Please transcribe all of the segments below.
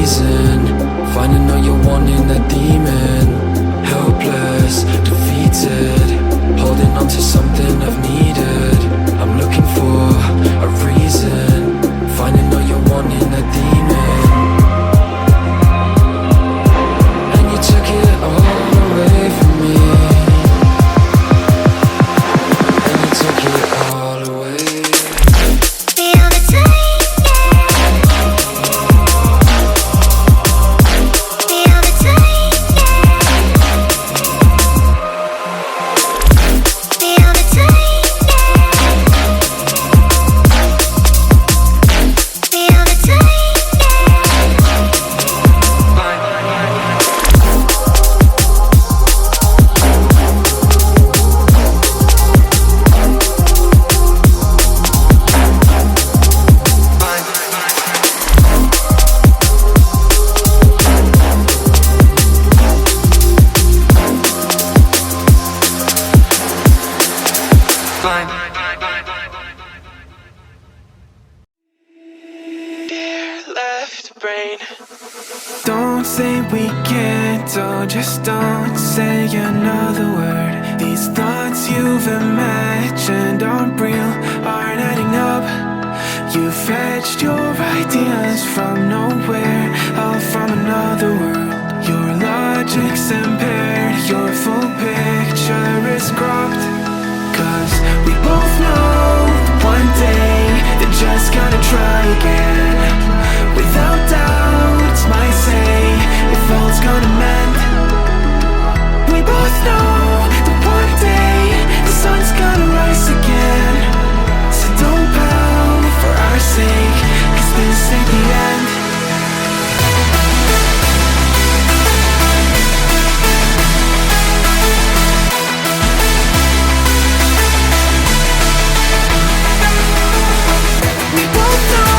reason. Finding all you're wanting, that demon. Helpless, defeated, holding on to something I've needed. I'm looking for a reason. Finding all you're wanting, that demon. And you took it all away from me. And you took it all away. Don't say we can't, oh, just don't say another word. These thoughts you've imagined aren't real, aren't adding up. You fetched your ideas from nowhere, all from another world. Your logic's impaired, your full picture is cropped. Cause we both know that one day they're just gonna try again. Without doubt, it's my say, if all's gonna mend. We both know that one day the sun's gonna rise again. So don't pout for our sake, cause this ain't the end. We both know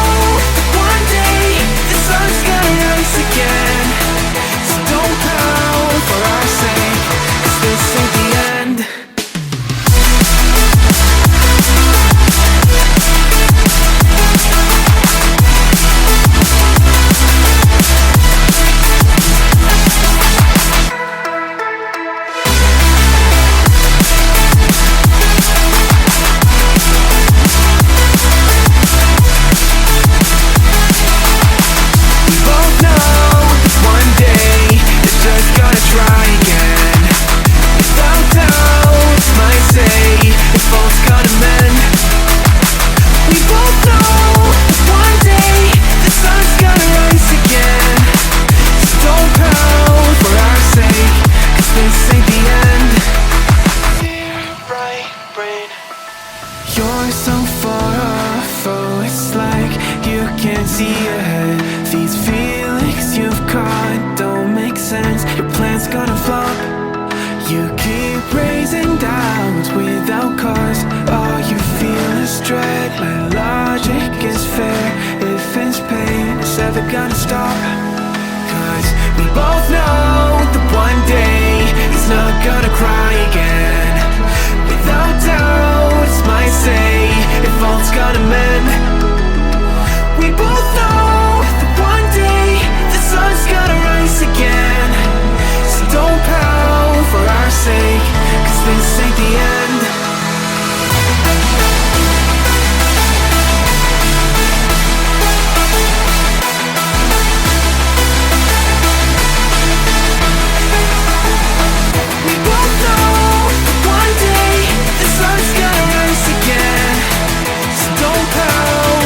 that one day the sun's gonna rise again. So don't pout for our sake, cause this ain't the end. We both know that one day they're just gonna try again. Without doubt, it's my say, if all's gonna mend. We both know that one day the sun's gonna rise again. So don't pout for our sake, cause this ain't the end. Clear, bright brain. You're so far off, oh, it's like you can't see ahead. These feelings you've caught don't make sense, your plan's gonna flop. You keep raising doubts without cause, all you feel is dread. My logic is fair, if it's pain, it's ever gonna stop. Cause we both know that one day he's not gonna cry again. Without doubt, it's my say, if all's gonna mend. We both know that one day the sun's gonna rise again. So don't pout for our sake, cause this ain't the end. We both know that one day the sun's gonna rise again. So don't pout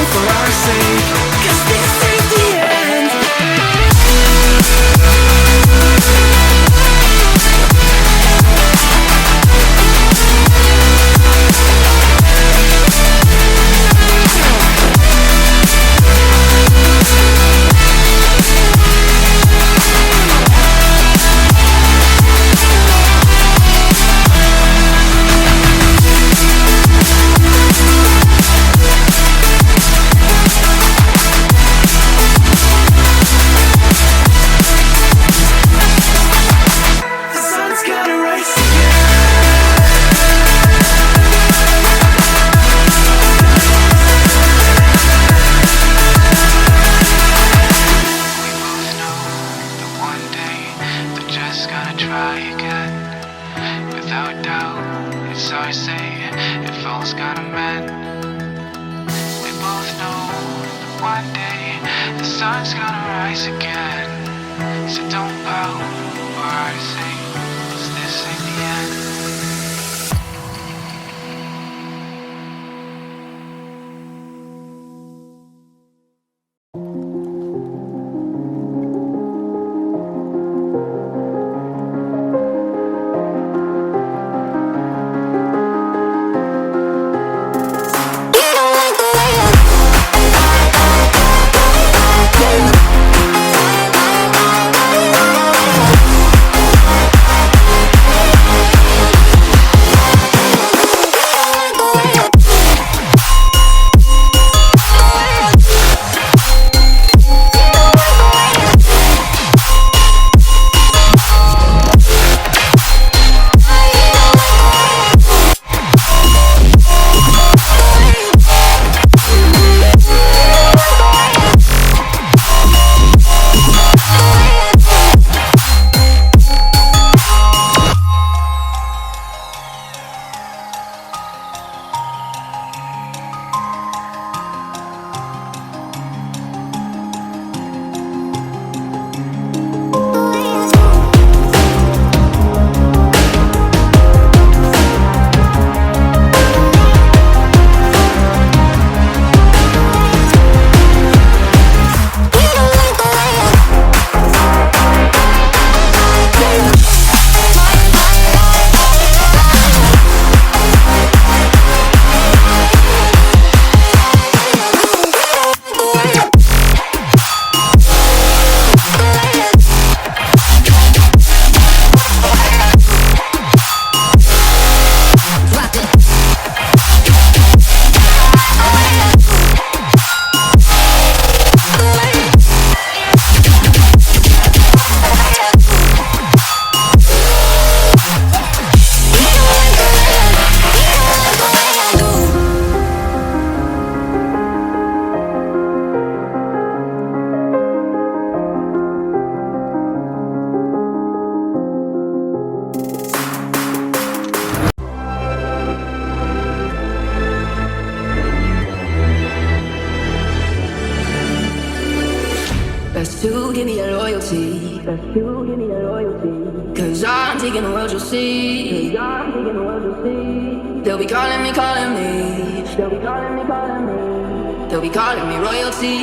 one day the sun's gonna rise again. So don't pout or sing, 'cause this ain't the end. Best to give me that loyalty. Best to give me that loyalty. 'Cause I'm taking the world, you'll see. 'Cause I'm taking the world, you'll see. They'll be calling me, calling me. They'll be calling me, calling me. They'll be calling me royalty.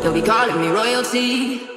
They'll be calling me royalty.